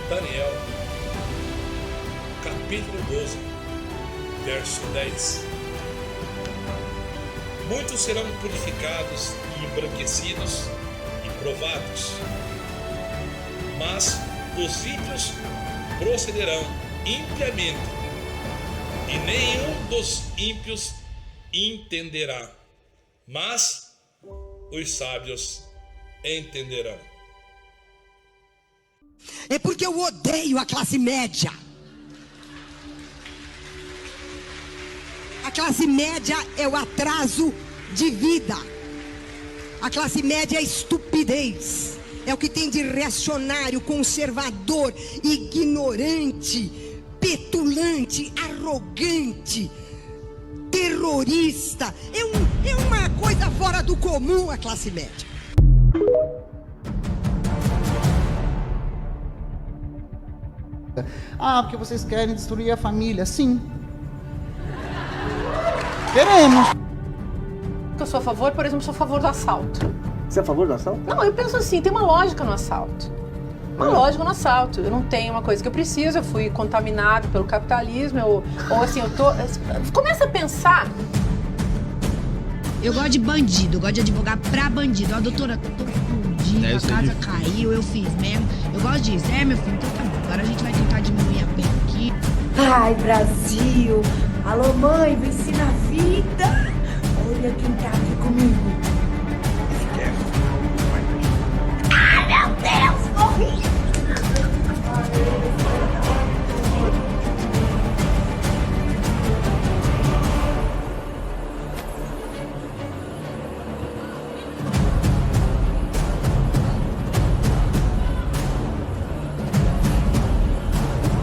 Daniel, capítulo 12, verso 10. Muitos serão purificados e embranquecidos e provados, mas os ímpios procederão impiamente, e nenhum dos ímpios entenderá, mas os sábios entenderão. É porque eu odeio a classe média. A classe média é o atraso de vida. A classe média é a estupidez. É o que tem de reacionário, conservador, ignorante, petulante, arrogante, terrorista. É uma coisa fora do comum a classe média. Ah, porque vocês querem destruir a família. Sim. Queremos. Eu sou a favor, por exemplo, sou a favor do assalto. Você é a favor do assalto? Não, eu penso assim, tem uma lógica no assalto. Uma lógica no assalto. Eu não tenho uma coisa que eu preciso, eu fui contaminado pelo capitalismo, ou assim, eu tô... Começa a pensar. Eu gosto de bandido, eu gosto de advogar pra bandido. Ó, doutora, tô explodindo, a casa caiu, eu fiz mesmo. Eu gosto disso. É, meu filho, então tá bom. Agora a gente vai tentar diminuir a pena aqui. Ai, Brasil! Alô, mãe, vence na vida! Olha quem tá aqui comigo. Ai, meu Deus, morri!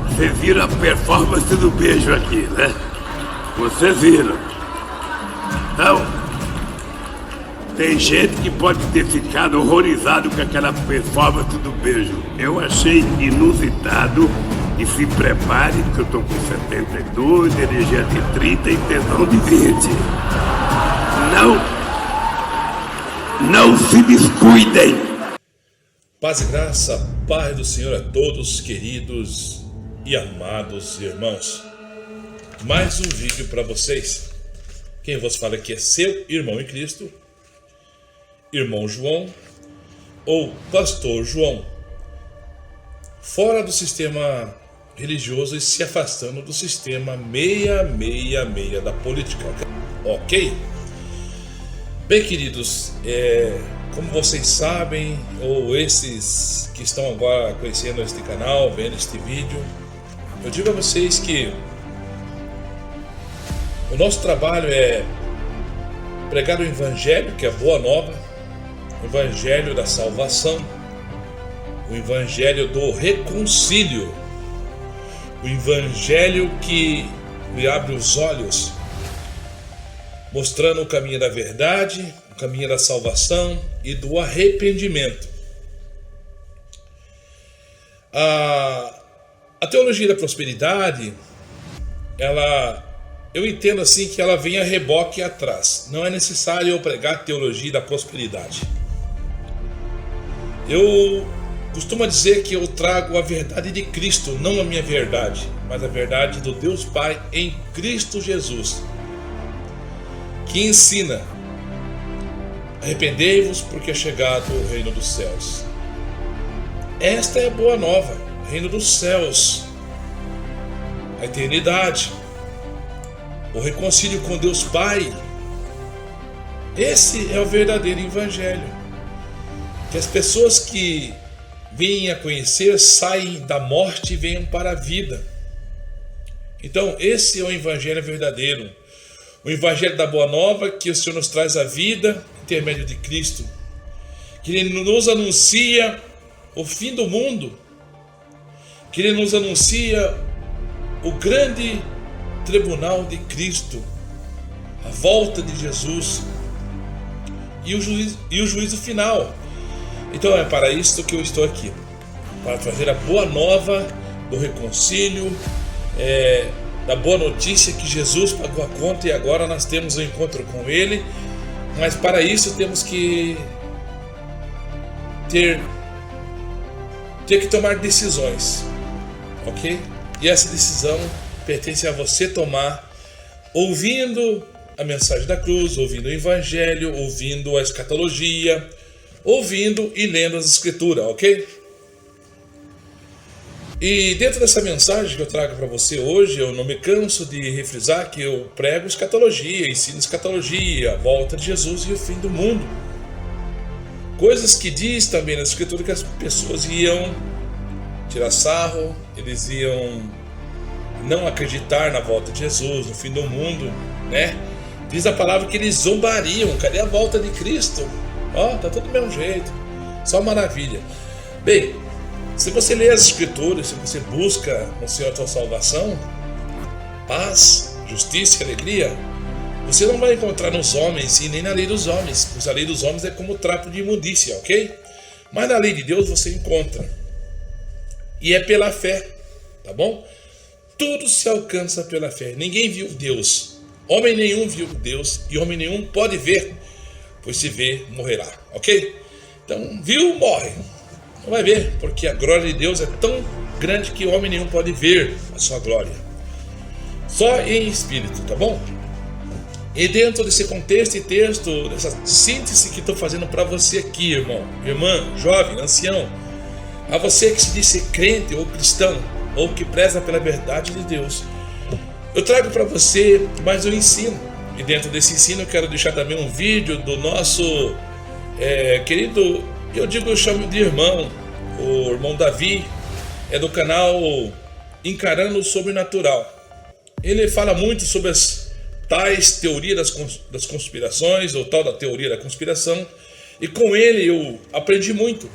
Você viram a performance do beijo aqui, né? Vocês viram. Não. Tem gente que pode ter ficado horrorizado com aquela performance do beijo. Eu achei inusitado e se prepare que eu tô com 72, energia de 30 e tesão de 20. Não se descuidem. Paz e graça, paz do Senhor a todos, queridos e amados irmãos. Mais um vídeo para vocês. Quem vos fala aqui é seu irmão em Cristo, irmão João, ou pastor João, fora do sistema religioso e se afastando do sistema 666 da política, ok? Bem, queridos, como vocês sabem, ou esses que estão agora conhecendo este canal, vendo este vídeo, eu digo a vocês que o nosso trabalho é pregar o Evangelho, que é a boa nova, o Evangelho da salvação, o Evangelho do reconcílio, o Evangelho que me abre os olhos, mostrando o caminho da verdade, o caminho da salvação e do arrependimento. A teologia da prosperidade, eu entendo assim que ela vem a reboque atrás. Não é necessário eu pregar a teologia da prosperidade. Eu costumo dizer que eu trago a verdade de Cristo, não a minha verdade, mas a verdade do Deus Pai em Cristo Jesus, que ensina: arrependei-vos porque é chegado o reino dos céus. Esta é a boa nova, o reino dos céus, a eternidade, o reconcílio com Deus Pai. Esse é o verdadeiro evangelho, que as pessoas que vêm a conhecer saem da morte e venham para a vida. Então esse é o evangelho verdadeiro, o evangelho da boa nova, que o Senhor nos traz a vida por intermédio de Cristo, que Ele nos anuncia o fim do mundo, que Ele nos anuncia o grande tribunal de Cristo, a volta de Jesus e o juízo final. Então é para isso que eu estou aqui, para trazer a boa nova do reconcílio, da boa notícia que Jesus pagou a conta e agora nós temos um encontro com Ele. Mas para isso temos que ter que tomar decisões, ok? E essa decisão pertence a você tomar ouvindo a mensagem da cruz, ouvindo o evangelho, ouvindo a escatologia, ouvindo e lendo as escrituras, ok? E dentro dessa mensagem que eu trago para você hoje, eu não me canso de refrisar que eu prego escatologia, ensino escatologia, a volta de Jesus e o fim do mundo. Coisas que diz também na escritura que as pessoas iam tirar sarro, eles iam não acreditar na volta de Jesus, no fim do mundo, né? Diz a palavra que eles zombariam. Cadê a volta de Cristo? Tá tudo do mesmo jeito, só maravilha. Bem, se você lê as escrituras, se você busca no Senhor a tua salvação, paz, justiça e alegria, você não vai encontrar nos homens e nem na lei dos homens, pois a lei dos homens é como trapo de imundícia, ok? Mas na lei de Deus você encontra, e é pela fé, tá bom? Tudo se alcança pela fé. Ninguém viu Deus, homem nenhum viu Deus, e homem nenhum pode ver, pois se vê, morrerá, ok? Então, viu, morre, não vai ver, porque a glória de Deus é tão grande que homem nenhum pode ver a sua glória, só em espírito, tá bom? E dentro desse contexto e texto, dessa síntese que estou fazendo para você aqui, irmão, irmã, jovem, ancião, a você que se diz ser crente ou cristão, ou que preza pela verdade de Deus, eu trago para você mais um ensino. E dentro desse ensino eu quero deixar também um vídeo do nosso querido, eu chamo de irmão, o irmão Davi, é do canal Encarando o Sobrenatural. Ele fala muito sobre as tais teorias das conspirações, ou tal da teoria da conspiração, e com ele eu aprendi muito.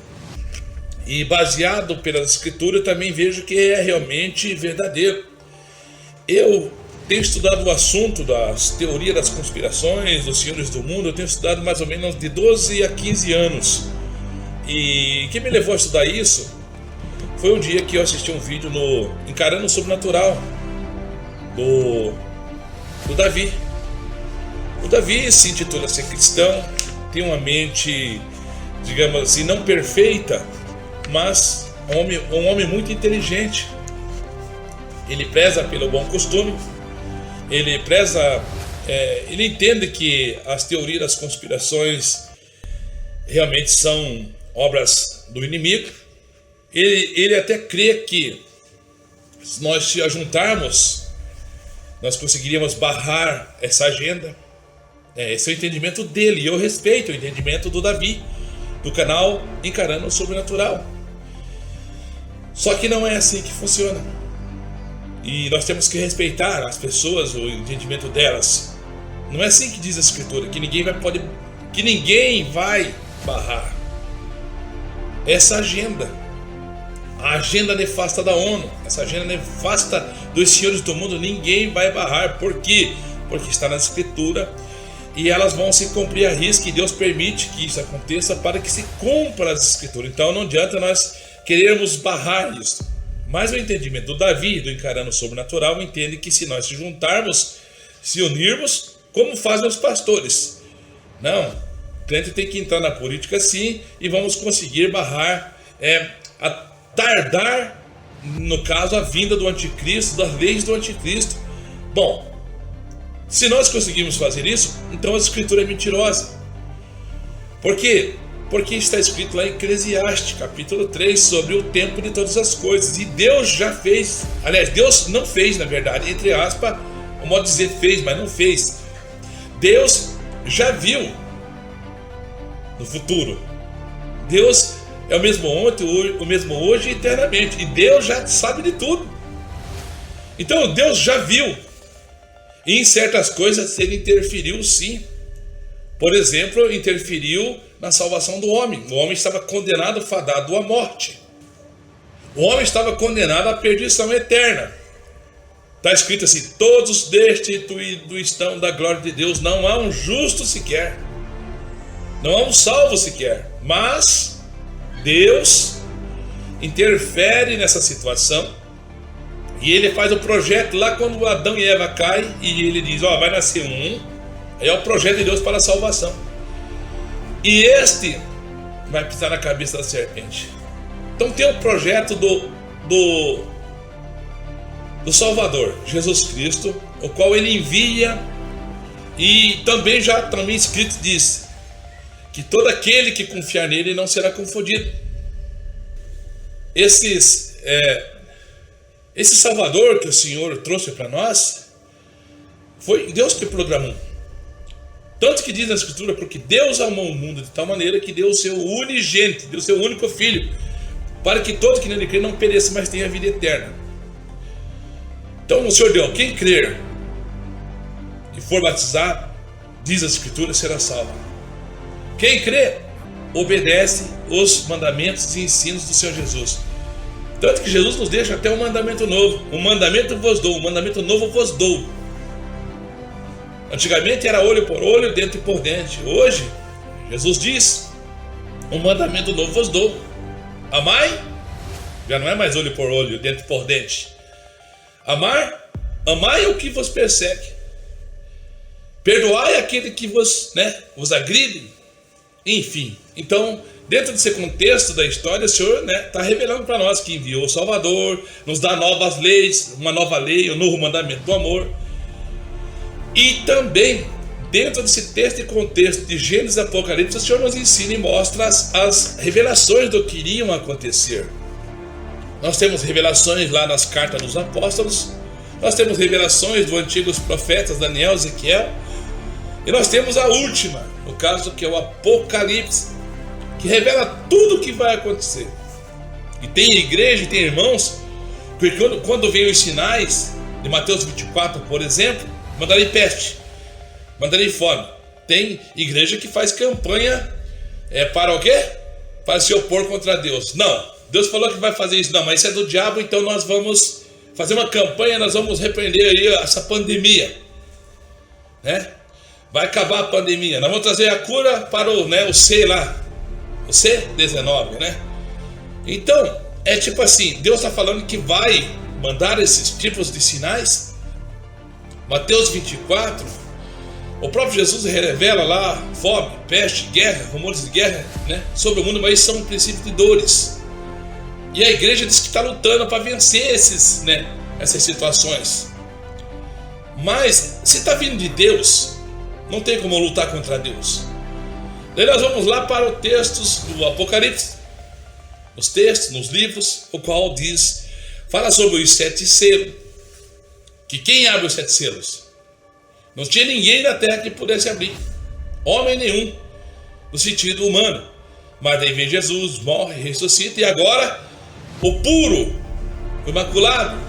E baseado pelas escrituras, também vejo que é realmente verdadeiro. Eu tenho estudado o assunto das teorias das conspirações, dos senhores do mundo, eu tenho estudado mais ou menos de 12 a 15 anos. E quem me levou a estudar isso foi um dia que eu assisti um vídeo no Encarando o Sobrenatural, do Davi. O Davi se intitula ser cristão, tem uma mente, digamos assim, não perfeita, mas um homem muito inteligente. Ele preza pelo bom costume, ele entende que as teorias das conspirações realmente são obras do inimigo. Ele até crê que se nós se ajuntarmos, nós conseguiríamos barrar essa agenda. Esse é o entendimento dele, e eu respeito o entendimento do Davi, do canal Encarando o Sobrenatural. Só que não é assim que funciona. E nós temos que respeitar as pessoas, o entendimento delas. Não é assim que diz a escritura, que ninguém vai barrar essa agenda. A agenda nefasta da ONU, essa agenda nefasta dos senhores do mundo, ninguém vai barrar. Por quê? Porque está na escritura, e elas vão se cumprir a risca, e Deus permite que isso aconteça para que se cumpra as escrituras. Então não adianta nós querermos barrar isso. Mas o entendimento do Davi, do Encarando o Sobrenatural, entende que se nós se juntarmos, se unirmos, como fazem os pastores, não, crente tem que entrar na política sim, e vamos conseguir barrar, tardar, no caso, a vinda do anticristo, das leis do anticristo. Bom, se nós conseguimos fazer isso, então a escritura é mentirosa. Por quê? Porque está escrito lá em Eclesiastes, capítulo 3, sobre o tempo de todas as coisas. E Deus já fez, aliás, Deus não fez, na verdade, entre aspas, o modo de dizer fez, mas não fez. Deus já viu no futuro. Deus é o mesmo ontem, o mesmo hoje e eternamente. E Deus já sabe de tudo. Então Deus já viu. E em certas coisas ele interferiu sim. Por exemplo, interferiu na salvação do homem. O homem estava condenado, fadado à morte. O homem estava condenado à perdição eterna. Está escrito assim: todos destituídos estão da glória de Deus. Não há um justo sequer. Não há um salvo sequer. Mas Deus interfere nessa situação. E ele faz o projeto lá quando Adão e Eva caem. E ele diz: ó, vai nascer um. Aí é o projeto de Deus para a salvação. E este vai pisar na cabeça da serpente. Então tem o projeto do Salvador, Jesus Cristo, o qual ele envia. E também escrito diz que todo aquele que confiar nele não será confundido. Esse Salvador que o Senhor trouxe para nós, foi Deus que programou. Tanto que diz na Escritura: porque Deus amou o mundo de tal maneira que deu o seu unigênito, deu o seu único Filho, para que todo que nele crê não pereça, mas tenha vida eterna. Então o Senhor deu: quem crer e for batizado, diz a Escritura, será salvo. Quem crê, obedece os mandamentos e ensinos do Senhor Jesus. Tanto que Jesus nos deixa até um mandamento novo: um mandamento vos dou, um mandamento novo vos dou. Antigamente era olho por olho, dente por dente. Hoje, Jesus diz: um mandamento novo vos dou. Amai, já não é mais olho por olho, dente por dente. Amai o que vos persegue. Perdoai aquele que vos agride. Enfim, então, dentro desse contexto da história, o Senhor está revelando para nós que enviou o Salvador, nos dá novas leis, uma nova lei, um novo mandamento do amor. E também, dentro desse texto e contexto de Gênesis e Apocalipse, o Senhor nos ensina e mostra as revelações do que iriam acontecer. Nós temos revelações lá nas cartas dos apóstolos, nós temos revelações dos antigos profetas Daniel, Ezequiel, e nós temos a última, no caso que é o Apocalipse, que revela tudo o que vai acontecer. E tem igreja e tem irmãos, porque quando vem os sinais de Mateus 24, por exemplo, mandarei peste, mandarei fome. Tem igreja que faz campanha para o quê? Para se opor contra Deus. Não, Deus falou que vai fazer isso. Não, mas isso é do diabo, então nós vamos fazer uma campanha, nós vamos repreender aí essa pandemia, Vai acabar a pandemia, nós vamos trazer a cura para o C lá, o C19, Então, é tipo assim, Deus está falando que vai mandar esses tipos de sinais. Mateus 24, o próprio Jesus revela lá fome, peste, guerra, rumores de guerra sobre o mundo, mas são princípios de dores. E a igreja diz que está lutando para vencer essas situações. Mas se está vindo de Deus, não tem como lutar contra Deus. Daí nós vamos lá para os textos do Apocalipse, os textos, nos livros, o qual fala sobre os 7 selos. Que quem abre os 7 selos? Não tinha ninguém na terra que pudesse abrir. Homem nenhum, no sentido humano. Mas daí vem Jesus, morre, ressuscita, e agora o puro, o imaculado,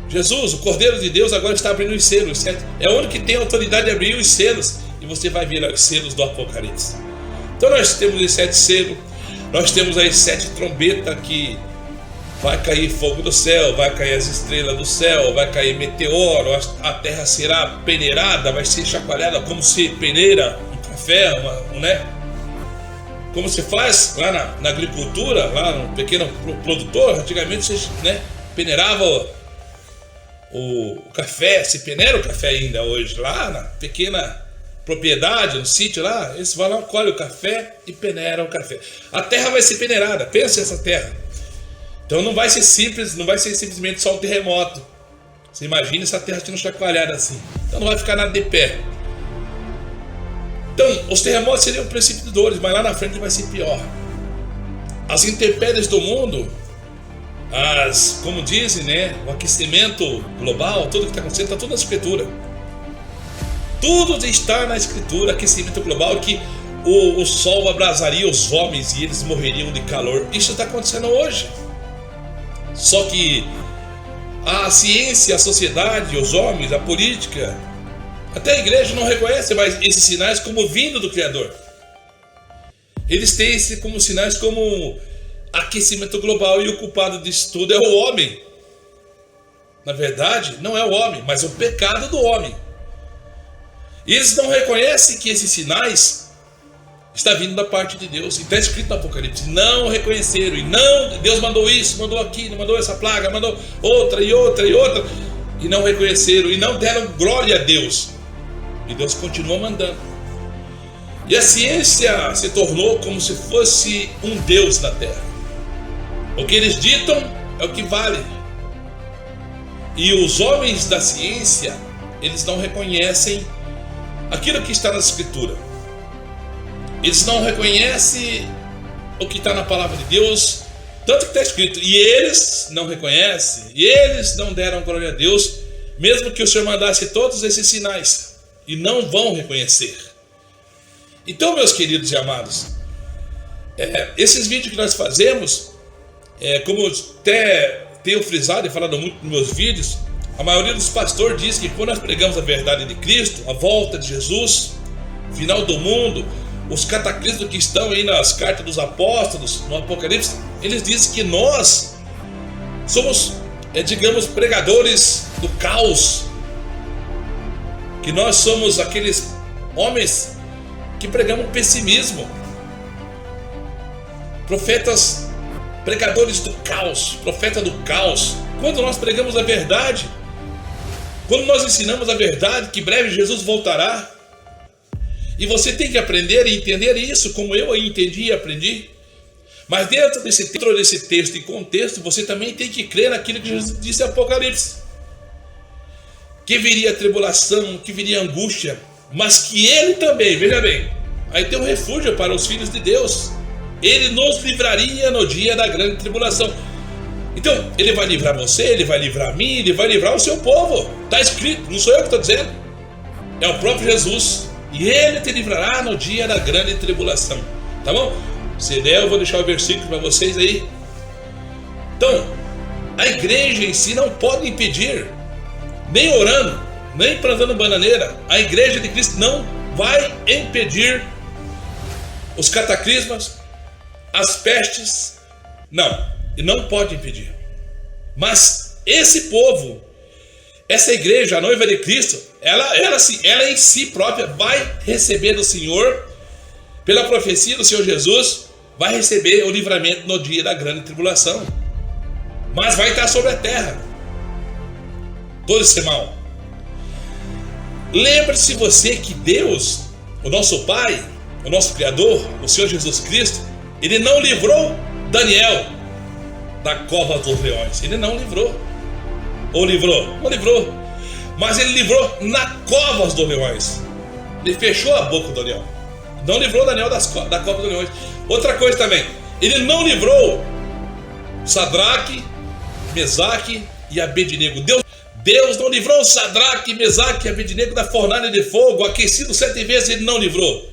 Jesus, o Cordeiro de Deus, agora está abrindo os selos. É o único que tem autoridade de abrir os selos. E você vai ver os selos do Apocalipse. Então nós temos os 7 selos. Nós temos as 7 trombetas que vai cair fogo do céu, vai cair as estrelas do céu, vai cair meteoro, a terra será peneirada, vai ser chacoalhada como se peneira um café, como se faz lá na agricultura, lá no pequeno produtor. Antigamente você peneirava o café, se peneira o café ainda hoje, lá na pequena propriedade, no sítio lá, eles vão lá, colhem o café e peneiram o café. A terra vai ser peneirada, pensa nessa terra. Então não vai ser simples, não vai ser simplesmente só um terremoto. Você imagina essa terra sendo chacoalhada assim. Então não vai ficar nada de pé. Então, os terremotos seriam precipitadores, mas lá na frente vai ser pior. As intempéries do mundo, como dizem, né, o aquecimento global, tudo que está acontecendo, está tudo na escritura. Tudo está na escritura, aquecimento global, que o sol abrasaria os homens e eles morreriam de calor. Isso está acontecendo hoje. Só que a ciência, a sociedade, os homens, a política, até a igreja não reconhece mais esses sinais como vindo do Criador. Eles têm esse como sinais como aquecimento global, e o culpado disso tudo é o homem. Na verdade, não é o homem, mas o pecado do homem. E eles não reconhecem que esses sinais está vindo da parte de Deus. E está escrito no Apocalipse, não reconheceram. E não, Deus mandou isso, mandou aquilo, mandou essa plaga, mandou outra e outra e outra. E não reconheceram e não deram glória a Deus. E Deus continuou mandando. E a ciência se tornou como se fosse um Deus na Terra. O que eles ditam é o que vale. E os homens da ciência, eles não reconhecem aquilo que está na Escritura. Eles não reconhecem o que está na palavra de Deus, tanto que está escrito. E eles não reconhecem, e eles não deram glória a Deus, mesmo que o Senhor mandasse todos esses sinais, e não vão reconhecer. Então, meus queridos e amados, esses vídeos que nós fazemos, como eu até tenho frisado e falado muito nos meus vídeos, a maioria dos pastores diz que quando nós pregamos a verdade de Cristo, a volta de Jesus, final do mundo, os cataclismos que estão aí nas cartas dos apóstolos, no Apocalipse, eles dizem que nós somos, digamos, pregadores do caos, que nós somos aqueles homens que pregamos pessimismo, profetas, pregadores do caos, profeta do caos. Quando nós pregamos a verdade, quando nós ensinamos a verdade, que breve Jesus voltará, e você tem que aprender e entender isso, como eu entendi e aprendi. Mas dentro desse texto e contexto, você também tem que crer naquilo que Jesus disse em Apocalipse, que viria a tribulação, que viria a angústia, mas que Ele também, veja bem, aí tem um refúgio para os filhos de Deus. Ele nos livraria no dia da grande tribulação. Então, Ele vai livrar você, Ele vai livrar mim, Ele vai livrar o seu povo. Está escrito, não sou eu que estou dizendo, é o próprio Jesus. E Ele te livrará no dia da grande tribulação. Tá bom? Se der, eu vou deixar o versículo para vocês aí. Então, a igreja em si não pode impedir, nem orando, nem plantando bananeira. A igreja de Cristo não vai impedir os cataclismas, as pestes. Não, e não pode impedir. Mas esse povo, essa igreja, a noiva de Cristo, ela em si própria vai receber do Senhor, pela profecia do Senhor Jesus, vai receber o livramento no dia da grande tribulação. Mas vai estar sobre a terra todo esse mal. Lembre-se você que Deus, o nosso Pai, o nosso Criador, o Senhor Jesus Cristo, Ele não livrou Daniel da cova dos leões. Ele não livrou. Ou livrou? Não livrou. Mas Ele livrou na cova dos leões. Ele fechou a boca do leão. Não livrou Daniel da cova dos leões. Outra coisa também, Ele não livrou Sadraque, Mesaque e Abednego. Deus não livrou Sadraque, Mesaque e Abednego da fornalha de fogo, aquecido 7 vezes. Ele não livrou.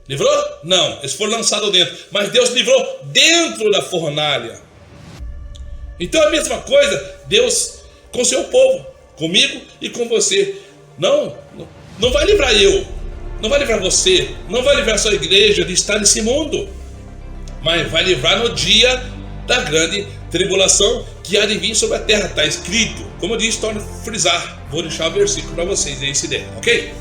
Livrou? Não, eles foram lançados dentro. Mas Deus livrou dentro da fornalha. Então a mesma coisa, Deus com o seu povo, comigo e com você. Não vai livrar eu, não vai livrar você, não vai livrar a sua igreja de estar nesse mundo, mas vai livrar no dia da grande tribulação que há de vir sobre a terra. Está escrito, como eu disse, torno a frisar. Vou deixar o versículo para vocês aí se der, ok?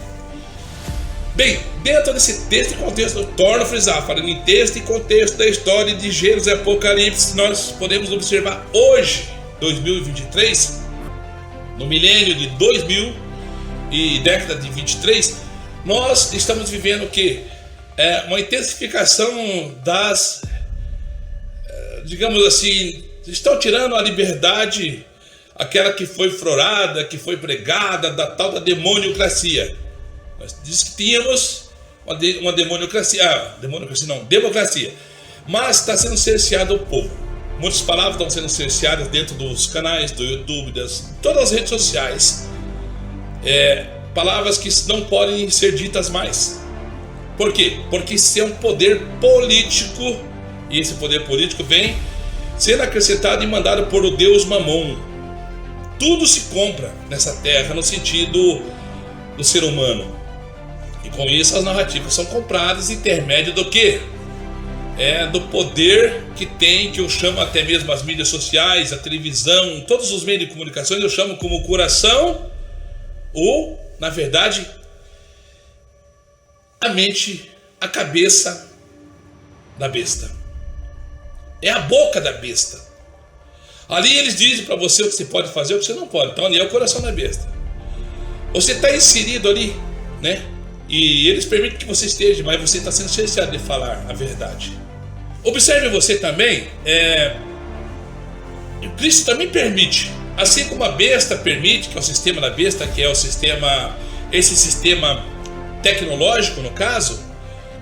Bem, dentro desse texto e contexto, eu torno a frisar, falando em texto e contexto da história de Gênesis e Apocalipse, nós podemos observar hoje, 2023, no milênio de 2000 e década de 23, nós estamos vivendo o quê? Uma intensificação das, digamos assim, estão tirando a liberdade, aquela que foi florada, que foi pregada, da tal da demoniocracia. Nós diz que tínhamos uma demoniocracia, democracia, mas está sendo cerceado o povo. Muitas palavras estão sendo cerceadas dentro dos canais do YouTube, todas as redes sociais. Palavras que não podem ser ditas mais. Por quê? Porque isso é um poder político, e esse poder político vem sendo acrescentado e mandado por o Deus Mamon. Tudo se compra nessa terra no sentido do ser humano. E com isso as narrativas são compradas intermédio do quê? Do poder que tem, que eu chamo até mesmo as mídias sociais, a televisão, todos os meios de comunicação, eu chamo como coração, ou, na verdade, a mente, a cabeça da besta. É a boca da besta. Ali eles dizem para você o que você pode fazer, o que você não pode. Então ali é o coração da besta. Você está inserido ali, né? E eles permitem que você esteja, mas você está sendo cerceado de falar a verdade. Observe você também, Cristo também permite, assim como a besta permite, que é o sistema da besta, que é esse sistema tecnológico no caso,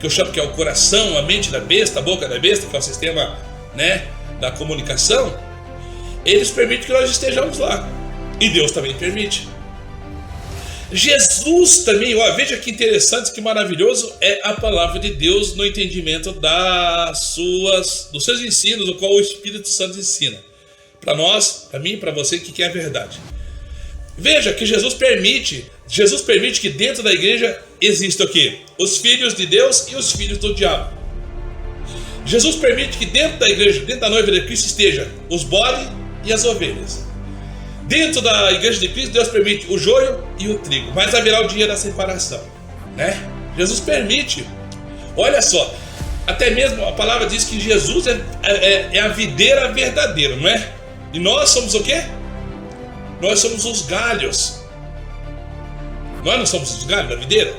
que eu chamo que é o coração, a mente da besta, a boca da besta, que é o sistema, né, da comunicação, eles permitem que nós estejamos lá, e Deus também permite. Jesus também, veja que interessante, que maravilhoso é a palavra de Deus no entendimento dos seus ensinos, o qual o Espírito Santo ensina. Para nós, para mim e para você, que é a verdade. Veja que Jesus permite que dentro da igreja exista o quê? Os filhos de Deus e os filhos do diabo. Jesus permite que dentro da igreja, dentro da noiva de Cristo, esteja os bodes e as ovelhas. Dentro da igreja de Cristo, Deus permite o joio e o trigo, mas haverá o dia da separação, né? Jesus permite. Olha só, até mesmo a palavra diz que Jesus é a videira verdadeira, não é? E nós somos o quê? Nós somos os galhos. Nós não somos os galhos da videira?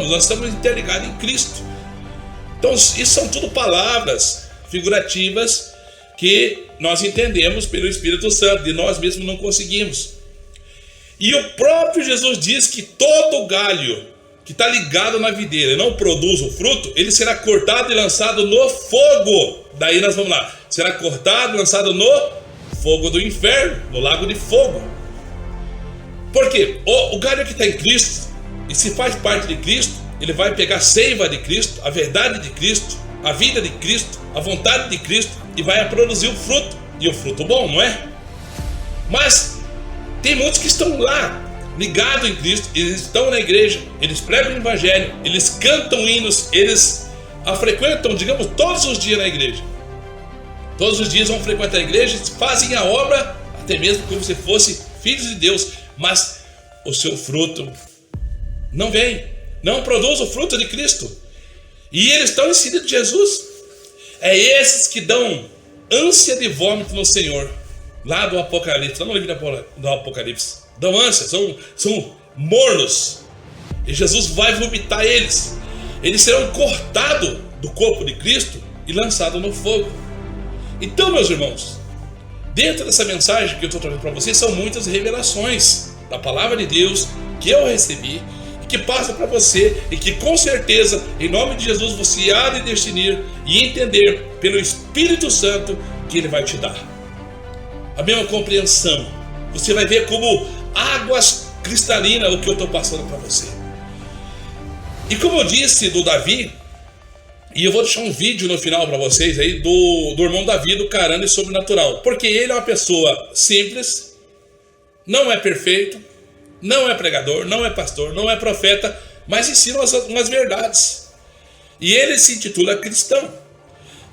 Nós estamos interligados em Cristo. Então isso são tudo palavras figurativas que nós entendemos pelo Espírito Santo, de nós mesmos não conseguimos. E o próprio Jesus diz que todo galho que está ligado na videira e não produz o fruto, ele será cortado e lançado no fogo. Daí nós vamos lá, será cortado e lançado no fogo do inferno, no lago de fogo. Por quê? O galho que está em Cristo, e se faz parte de Cristo, ele vai pegar a seiva de Cristo, a verdade de Cristo, a vida de Cristo, a vontade de Cristo, e vai produzir o fruto, e o fruto bom, não é? Mas tem muitos que estão lá, ligados em Cristo, eles estão na igreja, eles pregam o evangelho, eles cantam hinos, eles a frequentam, digamos, todos os dias na igreja. Todos os dias vão frequentar a igreja, fazem a obra, até mesmo como se fossem filhos de Deus, mas o seu fruto não vem, não produz o fruto de Cristo. E eles estão inseridos em Jesus. É esses que dão ânsia de vômito no Senhor, lá do Apocalipse, lá no livro do Apocalipse. Dão ânsia, são mornos. E Jesus vai vomitar eles. Eles serão cortados do corpo de Cristo e lançados no fogo. Então, meus irmãos, dentro dessa mensagem que eu estou trazendo para vocês, são muitas revelações da palavra de Deus que eu recebi, que passa para você e que com certeza, em nome de Jesus, você há de discernir e entender pelo Espírito Santo que Ele vai te dar a mesma compreensão. Você vai ver como águas cristalinas o que eu estou passando para você. E como eu disse do Davi, e eu vou deixar um vídeo no final para vocês aí do irmão Davi, do Carano e Sobrenatural, porque ele é uma pessoa simples, não é perfeito, não é pregador, não é pastor, não é profeta, mas ensina umas verdades. E ele se intitula cristão.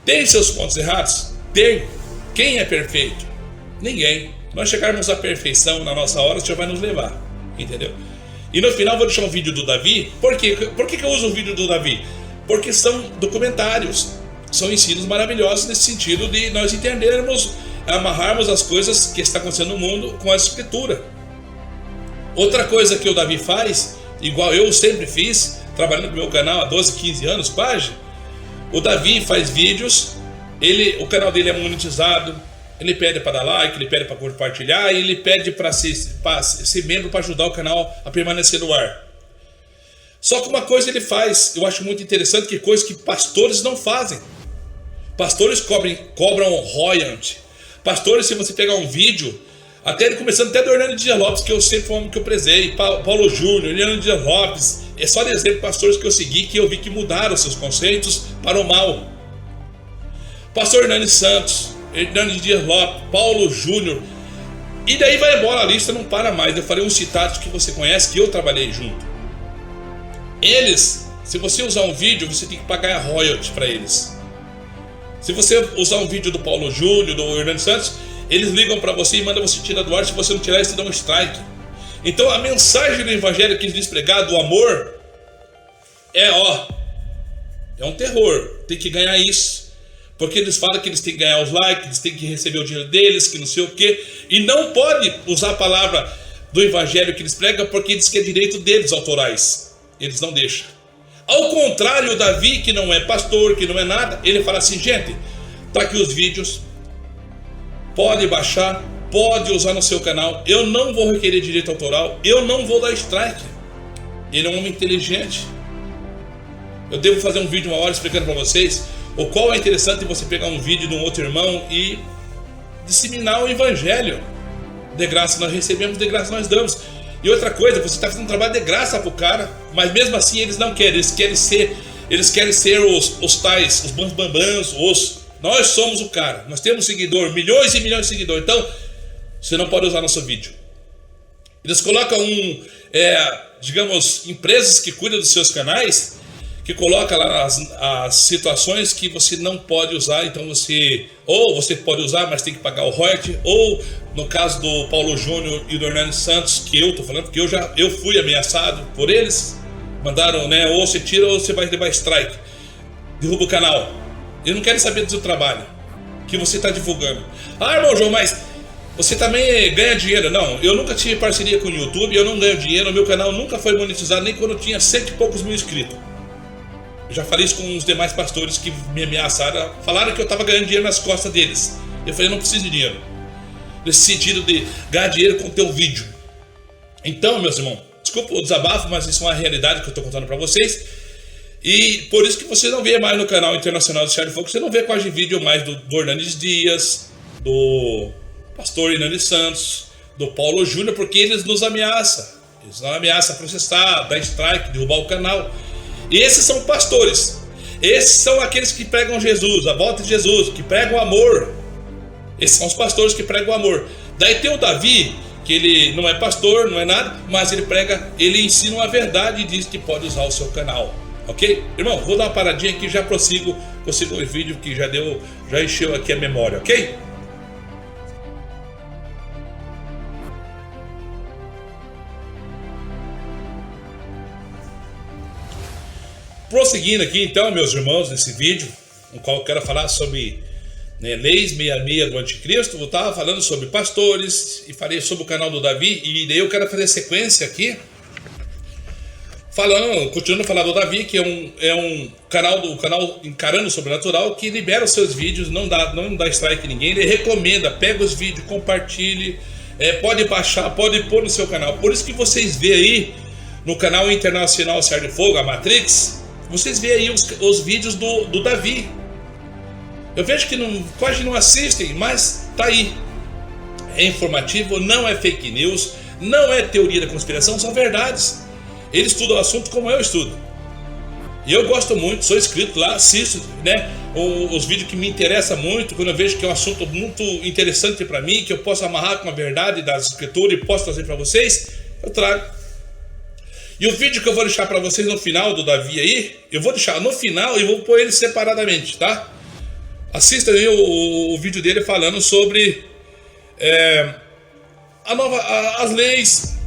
Tem seus pontos errados? Tem. Quem é perfeito? Ninguém. Nós chegarmos à perfeição na nossa hora, o Senhor vai nos levar. Entendeu? E no final vou deixar um vídeo do Davi. Por quê? Por que eu uso o vídeo do Davi? Porque são documentários. São ensinos maravilhosos nesse sentido de nós entendermos, amarrarmos as coisas que estão acontecendo no mundo com a Escritura. Outra coisa que o Davi faz, igual eu sempre fiz, trabalhando com o meu canal há 12, 15 anos quase. O Davi faz vídeos, o canal dele é monetizado, ele pede para dar like, ele pede para compartilhar, e ele pede para ser membro para ajudar o canal a permanecer no ar. Só que uma coisa ele faz, eu acho muito interessante, que coisa que pastores não fazem. Pastores cobram royalty. Pastores, se você pegar um vídeo, até ele começando até do Hernando Dias Lopes, que eu sempre fui um homem que eu prezei, Paulo Júnior, Hernando Dias Lopes, é só de exemplo pastores que eu segui, que eu vi que mudaram seus conceitos para o mal. Pastor Hernando Santos, Hernando Dias Lopes, Paulo Júnior, e daí vai embora, a lista não para mais. Eu falei uns citados que você conhece, que eu trabalhei junto. Eles, se você usar um vídeo, você tem que pagar a royalty para eles. Se você usar um vídeo do Paulo Júnior, do Hernando Santos, eles ligam para você e mandam você tirar do ar. Se você não tirar, eles te dão um strike. Então a mensagem do evangelho que eles lhes pregar, do amor, é um terror. Tem que ganhar isso, porque eles falam que eles têm que ganhar os likes, eles têm que receber o dinheiro deles, que não sei o que, e não pode usar a palavra do evangelho que eles pregam, porque diz que é direito deles, autorais. Eles não deixam. Ao contrário, o Davi, que não é pastor, que não é nada, ele fala assim: gente, tá aqui os vídeos, pode baixar, pode usar no seu canal, eu não vou requerer direito autoral, eu não vou dar strike. Ele é um homem inteligente. Eu devo fazer um vídeo uma hora explicando para vocês o qual é interessante você pegar um vídeo de um outro irmão e disseminar o evangelho. De graça nós recebemos, de graça nós damos. E outra coisa, você está fazendo um trabalho de graça para o cara, mas mesmo assim eles não querem, eles querem ser os tais, os bambambãs, nós somos o cara, nós temos seguidor, milhões e milhões de seguidores, então você não pode usar nosso vídeo. Eles colocam digamos, empresas que cuidam dos seus canais, que colocam lá as situações que você não pode usar, então você pode usar, mas tem que pagar o royalty, ou no caso do Paulo Júnior e do Hernando Santos, que eu tô falando, porque eu fui ameaçado por eles, mandaram, né, ou você tira ou você vai levar strike, derruba o canal. Eles não querem saber do seu trabalho que você está divulgando. Ah, irmão João, mas você também ganha dinheiro. Não, eu nunca tive parceria com o YouTube, eu não ganho dinheiro, o meu canal nunca foi monetizado, nem quando eu tinha 100 e poucos mil inscritos. Eu já falei isso com os demais pastores que me ameaçaram, falaram que eu estava ganhando dinheiro nas costas deles. Eu falei: eu não preciso de dinheiro, nesse sentido de ganhar dinheiro com o teu vídeo. Então, meus irmãos, desculpa o desabafo, mas isso é uma realidade que eu estou contando para vocês. E por isso que você não vê mais no canal internacional do Charlie Fogo, você não vê quase vídeo mais do Hernandes Dias, do pastor Hernandes Santos, do Paulo Júnior, porque eles nos ameaçam. Eles nos ameaçam a processar, dar strike, derrubar o canal. E esses são pastores. Esses são aqueles que pregam Jesus, a volta de Jesus, que pregam o amor. Esses são os pastores que pregam o amor. Daí tem o Davi, que ele não é pastor, não é nada, mas ele ensina a verdade e diz que pode usar o seu canal. Ok? Irmão, vou dar uma paradinha aqui e já prossigo com o segundo vídeo, que já encheu aqui a memória, ok? Prosseguindo aqui então, meus irmãos, nesse vídeo, no qual eu quero falar sobre leis 66 do anticristo. Eu estava falando sobre pastores e falei sobre o canal do Davi, e daí eu quero fazer sequência aqui, continuando a falar do Davi, que é um canal Encarando o Sobrenatural, que libera os seus vídeos, não dá strike em ninguém, ele recomenda, pega os vídeos, compartilhe, pode baixar, pode pôr no seu canal. Por isso que vocês vê aí no canal internacional Charlie Fogo, a Matrix, vocês vê aí os vídeos do Davi. Eu vejo que quase não assistem, mas tá aí. É informativo, não é fake news, não é teoria da conspiração, são verdades. Ele estuda o assunto como eu estudo. E eu gosto muito, sou inscrito lá, assisto, né, os vídeos que me interessam muito, quando eu vejo que é um assunto muito interessante para mim, que eu posso amarrar com a verdade das escrituras e posso trazer para vocês, eu trago. E o vídeo que eu vou deixar para vocês no final do Davi aí, eu vou deixar no final e vou pôr ele separadamente, tá? Assista aí o vídeo dele falando sobre as leis,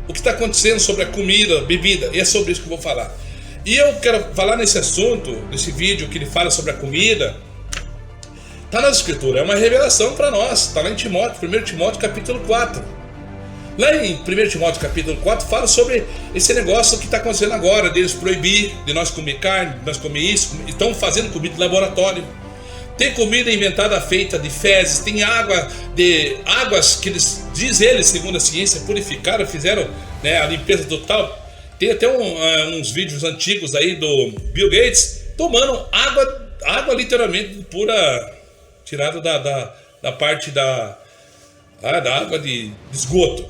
o que está acontecendo sobre a comida, bebida, e é sobre isso que eu vou falar. E eu quero falar nesse assunto, nesse vídeo que ele fala sobre a comida, tá nas escrituras, é uma revelação para nós, tá lá em Timóteo, 1 Timóteo capítulo 4. Lá em 1 Timóteo capítulo 4 fala sobre esse negócio que está acontecendo agora, deles proibir de nós comer carne, de nós comer isso, estão fazendo comida de laboratório. Tem comida inventada feita de fezes, tem águas que diz eles, segundo a ciência, purificaram, fizeram, né, a limpeza total. Tem até uns vídeos antigos aí do Bill Gates tomando água literalmente pura, tirada da parte da água de esgoto.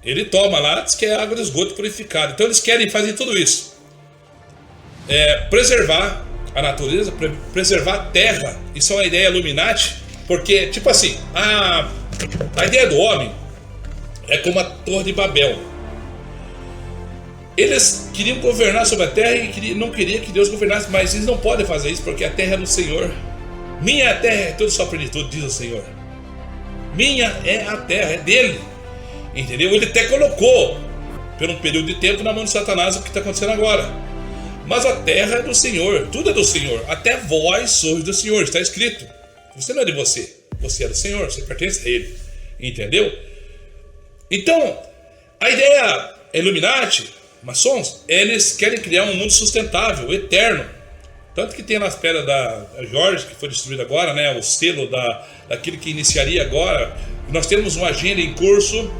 Ele toma lá, diz que é água de esgoto purificada. Então eles querem fazer tudo isso. Preservar a natureza, preservar a terra. Isso é uma ideia Illuminati, porque, tipo assim, a ideia do homem é como a Torre de Babel. Eles queriam governar sobre a terra e não queriam que Deus governasse, mas eles não podem fazer isso porque a terra é do Senhor. Minha terra é toda sua plenitude, diz o Senhor. Minha é a terra, é dele. Entendeu? Ele até colocou, por um período de tempo, na mão de Satanás o que está acontecendo agora. Mas a terra é do Senhor, tudo é do Senhor. Até vós sois do Senhor, está escrito. Você não é de você, você é do Senhor, você pertence a Ele. Entendeu? Então, a ideia Illuminati, maçons, eles querem criar um mundo sustentável, eterno. Tanto que tem nas pedras da Georgia, que foi destruída agora, né, o selo daquilo que iniciaria agora. Nós temos uma agenda em curso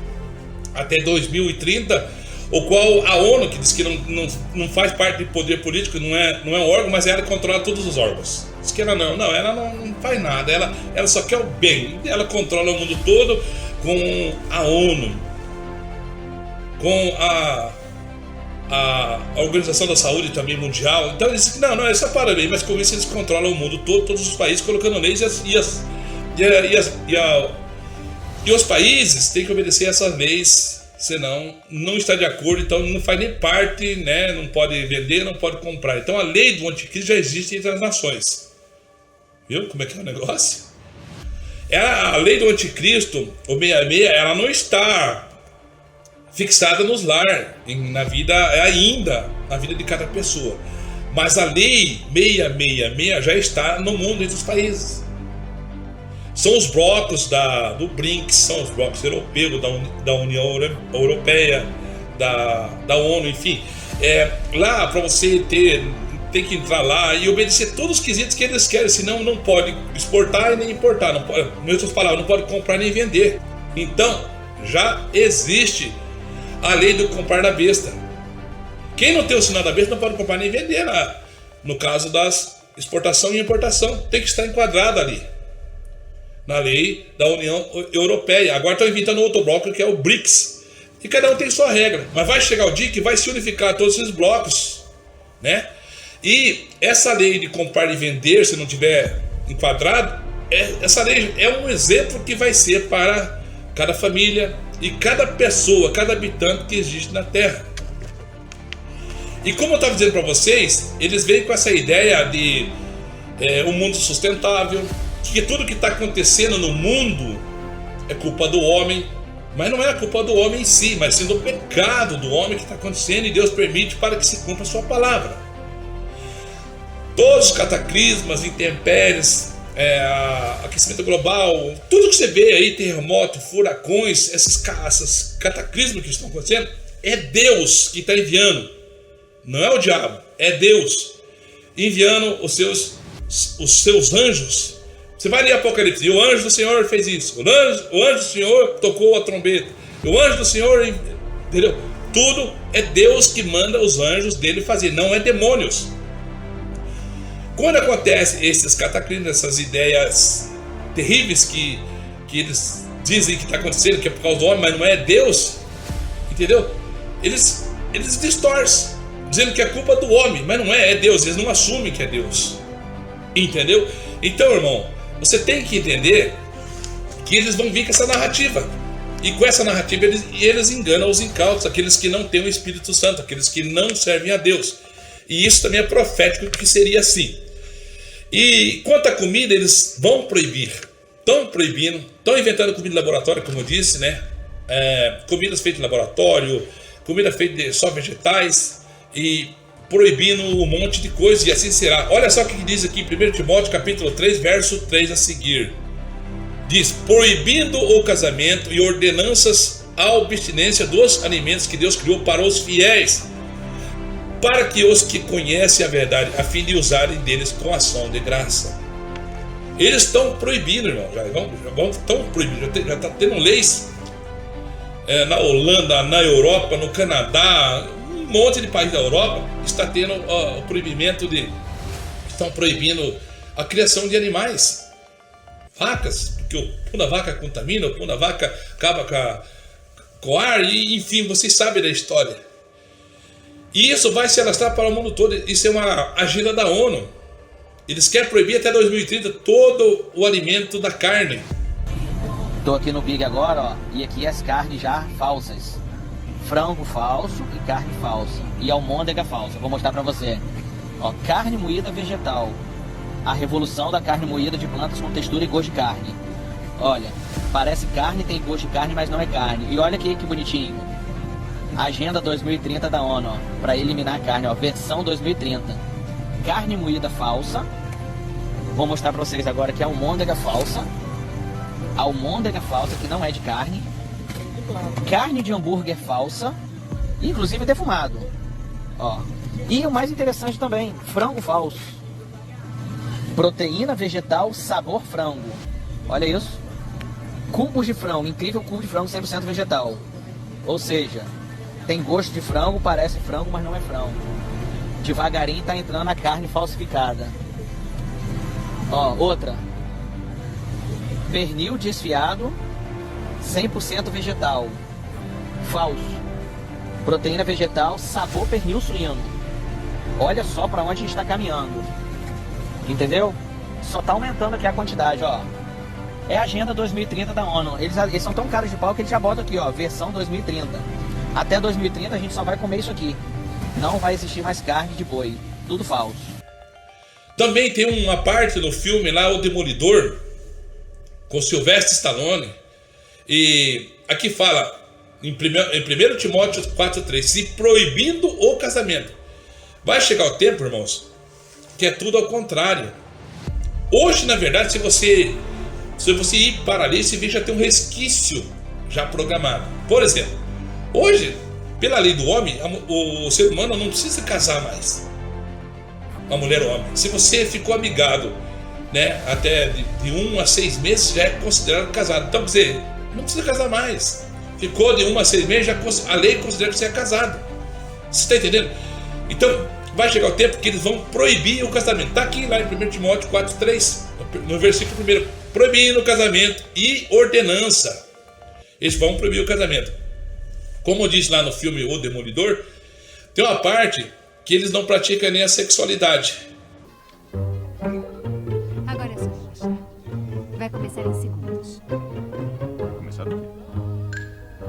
até 2030, o qual a ONU, que diz que não faz parte do poder político, não é um órgão, mas ela controla todos os órgãos. Diz que ela não faz nada, ela só quer o bem. Ela controla o mundo todo com a ONU, com a Organização da Saúde também mundial. Então eles dizem que não, essa para bem, mas com isso eles controlam o mundo todo, todos os países, colocando leis e os países têm que obedecer essas leis, senão não está de acordo, então não faz nem parte, né? Não pode vender, não pode comprar. Então a lei do anticristo já existe entre as nações. Viu como é que é o negócio? A lei do anticristo, o 66, ela não está fixada nos lar, na vida, ainda na vida de cada pessoa. Mas a lei 666 já está no mundo entre os países. São os blocos do BRICS, são os blocos europeus, da União Europeia, da ONU, enfim. Lá para você tem que entrar lá e obedecer todos os quesitos que eles querem, senão não pode exportar e nem importar. Não pode, em outras palavras, não pode comprar nem vender. Então, já existe a lei do comprar da besta. Quem não tem o sinal da besta não pode comprar nem vender lá. No caso das exportação e importação, tem que estar enquadrado ali na lei da União Europeia. Agora estão inventando outro bloco que é o BRICS. E cada um tem sua regra. Mas vai chegar o dia que vai se unificar todos esses blocos, né? E essa lei de comprar e vender, se não tiver enquadrado, essa lei é um exemplo que vai ser para cada família e cada pessoa, cada habitante que existe na Terra. E como eu estava dizendo para vocês, eles vêm com essa ideia de um mundo sustentável, que tudo que está acontecendo no mundo é culpa do homem, mas não é a culpa do homem em si, mas sim do pecado do homem que está acontecendo, e Deus permite para que se cumpra a sua palavra. Todos os cataclismas, intempéries, aquecimento global, tudo que você vê aí, terremoto, furacões, esses cataclismos que estão acontecendo, é Deus que está enviando, não é o diabo, é Deus enviando os seus anjos. Você vai ler Apocalipse, e o anjo do Senhor fez isso, o anjo do Senhor tocou a trombeta, o anjo do Senhor, entendeu? Tudo é Deus que manda os anjos dele fazer, não é demônios. Quando acontece esses cataclismos, essas ideias terríveis que eles dizem que está acontecendo, que é por causa do homem, mas não é Deus, entendeu? Eles distorcem, dizendo que é culpa do homem, mas não é Deus, eles não assumem que é Deus, entendeu? Então, irmão, você tem que entender que eles vão vir com essa narrativa, e com essa narrativa eles enganam os incautos, aqueles que não têm o Espírito Santo, aqueles que não servem a Deus, e isso também é profético que seria assim. E quanto à comida, eles vão proibir, estão proibindo, estão inventando comida de laboratório, como eu disse, né? Comidas feitas em laboratório, comida feita de só vegetais, e proibindo um monte de coisa, e assim será. Olha só o que diz aqui em 1 Timóteo capítulo 3, verso 3 a seguir. Diz: proibindo o casamento e ordenanças à abstinência dos alimentos que Deus criou para os fiéis, para que os que conhecem a verdade, a fim de usarem deles com ação de graça. Eles estão proibindo, irmão, estão proibindo, já está tendo leis na Holanda, na Europa, no Canadá, um monte de países da Europa está tendo o proibimento estão proibindo a criação de animais, vacas, porque o pão da vaca contamina, o pão da vaca acaba com o ar, e enfim, vocês sabem da história. E isso vai se alastrar para o mundo todo. Isso é uma agenda da ONU. Eles querem proibir até 2030 todo o alimento da carne. Tô aqui no Big agora, ó, e aqui as carnes já falsas. Frango falso e carne falsa. E almôndega falsa. Vou mostrar pra você. Ó, carne moída vegetal. A revolução da carne moída de plantas com textura e gosto de carne. Olha, parece carne, tem gosto de carne, mas não é carne. E olha aqui que bonitinho. Agenda 2030 da ONU, ó, para eliminar a carne, ó, versão 2030. Carne moída falsa. Vou mostrar para vocês agora que é almôndega falsa. Almôndega falsa, que não é de carne. Carne de hambúrguer falsa, inclusive defumado. Ó. E o mais interessante também, frango falso. Proteína vegetal, sabor frango. Olha isso. Cubos de frango, incrível cubo de frango 100% vegetal. Ou seja, tem gosto de frango, parece frango, mas não é frango. Devagarinho tá entrando a carne falsificada. Ó, outra. Pernil desfiado, 100% vegetal. Falso. Proteína vegetal, sabor pernil suíno. Olha só para onde a gente está caminhando. Entendeu? Só tá aumentando aqui a quantidade, ó. É a Agenda 2030 da ONU. Eles são tão caros de pau que eles já botam aqui, ó, versão 2030. Até 2030 a gente só vai comer isso aqui. Não vai existir mais carne de boi. Tudo falso. Também tem uma parte no filme lá, O Demolidor, com Sylvester Stallone. E aqui fala, em 1 Timóteo 4,3, se proibindo o casamento. Vai chegar o tempo, irmãos, que é tudo ao contrário. Hoje, na verdade, se você ir para ali, você vê já tem um resquício já programado. Por exemplo, hoje, pela lei do homem, o ser humano não precisa casar mais. A mulher ou homem. Se você ficou amigado, né, até de 1 a 6 meses, já é considerado casado. Então, quer dizer, não precisa casar mais. Ficou de 1 a 6 meses, a lei considera que você é casado. Você está entendendo? Então, vai chegar o tempo que eles vão proibir o casamento. Está aqui lá em 1 Timóteo 4,3, no versículo 1, proibindo o casamento e ordenança. Eles vão proibir o casamento. Como diz lá no filme O Demolidor, tem uma parte que eles não praticam nem a sexualidade. Agora é só relaxar. Vai começar em segundos. Começar o quê?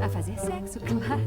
A fazer sexo, claro.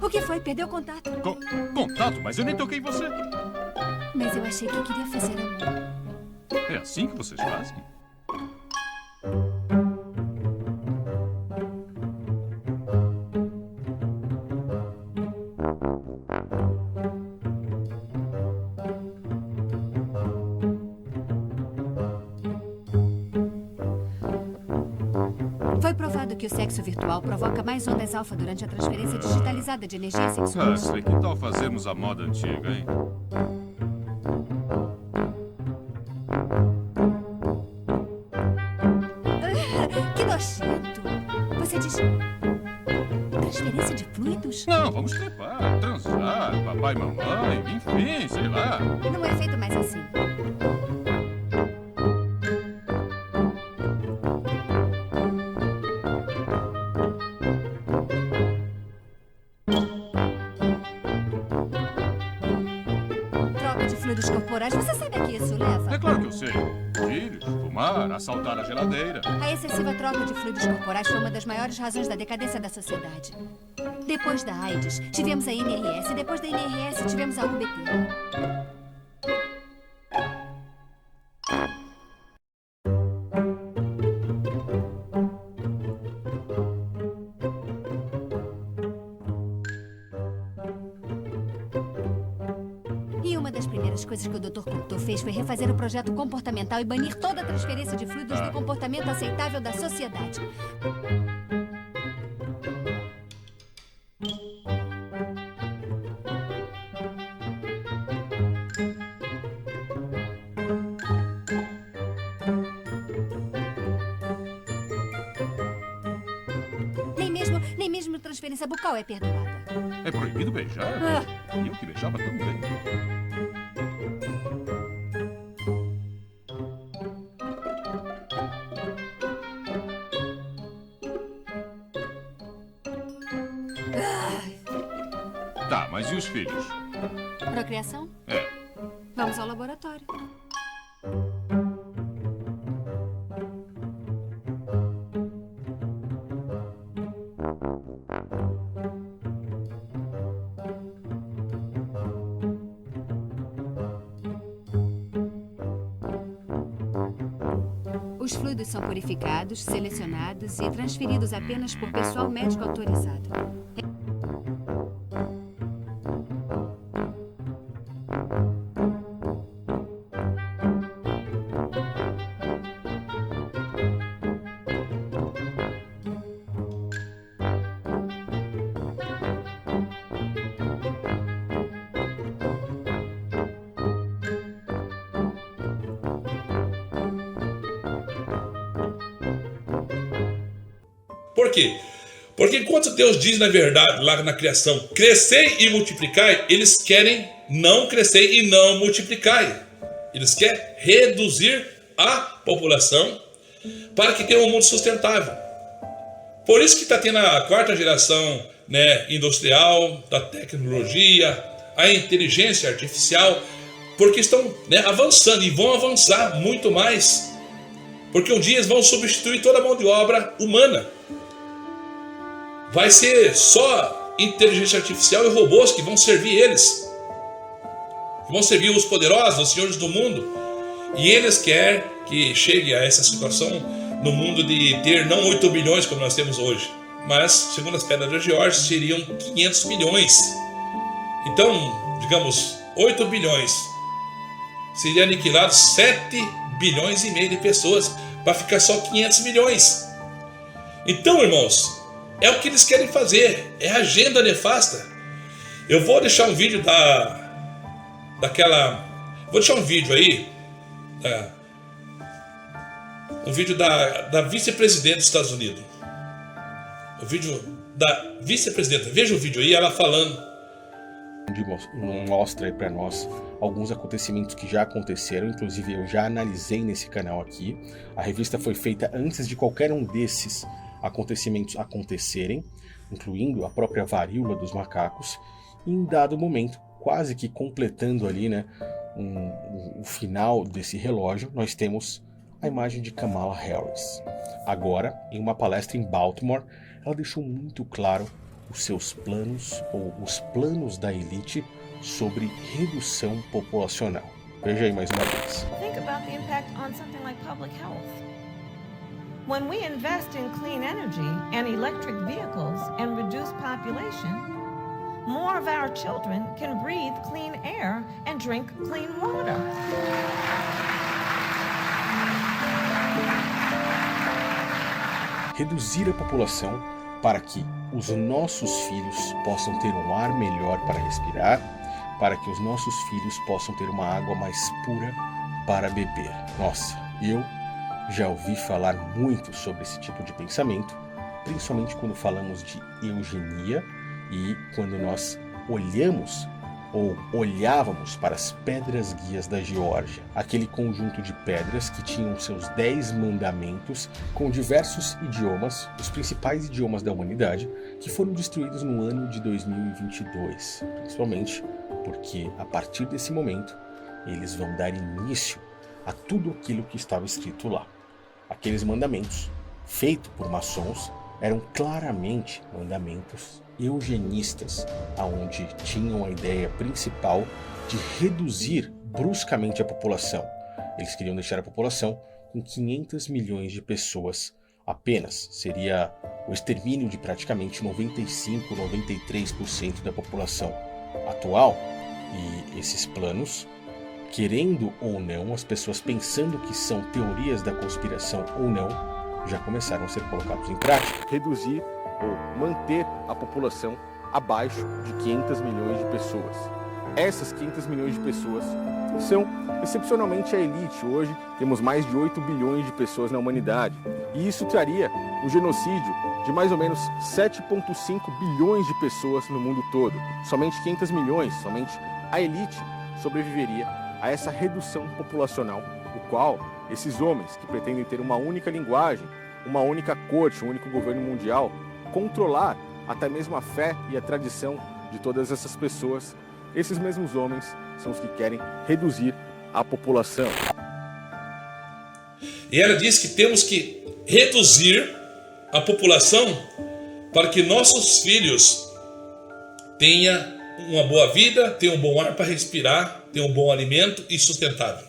O que foi? Perdeu o contato? Contato? Mas eu nem toquei em você. Mas eu achei que queria fazer amor. É assim que vocês fazem? Foi provado que o sexo virtual provoca mais ondas alfa durante a transferência digitalizada de energia sexual. Sei, que tal fazermos a moda antiga, hein? Que nojento! Você diz transferência de fluidos? Não, vamos trepar, transar, papai e mamãe, enfim, sei lá. Não é feito mais assim. corporais, você sabe a que isso leva? É claro que eu sei. Filhos, fumar, assaltar a geladeira. A excessiva troca de fluidos corporais foi uma das maiores razões da decadência da sociedade. Depois da AIDS, tivemos a NRS. Depois da NRS, tivemos a UBT. E uma das primeiras coisas que o Dr. Couto fez foi refazer o projeto comportamental e banir toda a transferência de fluidos do comportamento aceitável da sociedade. Nem mesmo transferência bucal é perdoada. É proibido beijar? E eu que beijava também. Tá, mas e os filhos? Procriação? É. Vamos ao laboratório. Os fluidos são purificados, selecionados e transferidos apenas por pessoal médico autorizado. Por quê? Porque enquanto Deus diz na verdade, lá na criação, crescei e multiplicai, eles querem não crescer e não multiplicar. Eles querem reduzir a população para que tenha um mundo sustentável. Por isso que está tendo a quarta geração, né, industrial, da tecnologia, a inteligência artificial, porque estão, né, avançando e vão avançar muito mais. Porque um dia eles vão substituir toda a mão de obra humana. Vai ser só inteligência artificial e robôs que vão servir eles. Que vão servir os poderosos, os senhores do mundo. E eles querem que chegue a essa situação no mundo de ter não 8 bilhões como nós temos hoje, mas, segundo as pedras de George, seriam 500 milhões. Então, digamos, 8 bilhões. Seria aniquilado 7 bilhões e meio de pessoas para ficar só 500 milhões. Então, irmãos, é o que eles querem fazer, é a agenda nefasta. Eu vou deixar um vídeo vou deixar um vídeo aí, um vídeo da vice-presidente dos Estados Unidos. O vídeo da vice-presidenta, veja o vídeo aí, ela falando. Mostra aí para nós alguns acontecimentos que já aconteceram, inclusive eu já analisei nesse canal aqui. A revista foi feita antes de qualquer um desses acontecimentos acontecerem, incluindo a própria varíola dos macacos, e em dado momento, quase que completando ali, né, o final desse relógio, nós temos a imagem de Kamala Harris. Agora, em uma palestra em Baltimore, ela deixou muito claro os seus planos, ou os planos da elite, sobre redução populacional. Veja aí mais uma vez. Think about the impact on something like public health. When we invest in clean energy and electric vehicles and reduce population, more of our children can breathe clean air and drink clean water. Reduzir a população para que os nossos filhos possam ter um ar melhor para respirar, para que os nossos filhos possam ter uma água mais pura para beber. Nossa, eu já ouvi falar muito sobre esse tipo de pensamento, principalmente quando falamos de eugenia e quando nós olhamos ou olhávamos para as pedras guias da Geórgia, aquele conjunto de pedras que tinham seus 10 mandamentos com diversos idiomas, os principais idiomas da humanidade, que foram destruídos no ano de 2022, principalmente porque a partir desse momento eles vão dar início a tudo aquilo que estava escrito lá. Aqueles mandamentos, feitos por maçons, eram claramente mandamentos eugenistas, aonde tinham a ideia principal de reduzir bruscamente a população. Eles queriam deixar a população com 500 milhões de pessoas apenas. Seria o extermínio de praticamente 95, 93% da população atual. E esses planos, querendo ou não, as pessoas pensando que são teorias da conspiração ou não, já começaram a ser colocados em prática. Reduzir ou manter a população abaixo de 500 milhões de pessoas. Essas 500 milhões de pessoas são excepcionalmente a elite. Hoje temos mais de 8 bilhões de pessoas na humanidade. E isso traria um genocídio de mais ou menos 7,5 bilhões de pessoas no mundo todo. Somente 500 milhões, somente a elite sobreviveria a essa redução populacional, o qual esses homens que pretendem ter uma única linguagem, uma única corte, um único governo mundial, controlar até mesmo a fé e a tradição de todas essas pessoas, esses mesmos homens são os que querem reduzir a população. E ela diz que temos que reduzir a população para que nossos filhos tenham uma boa vida, tenham um bom ar para respirar, tenham um bom alimento e sustentável.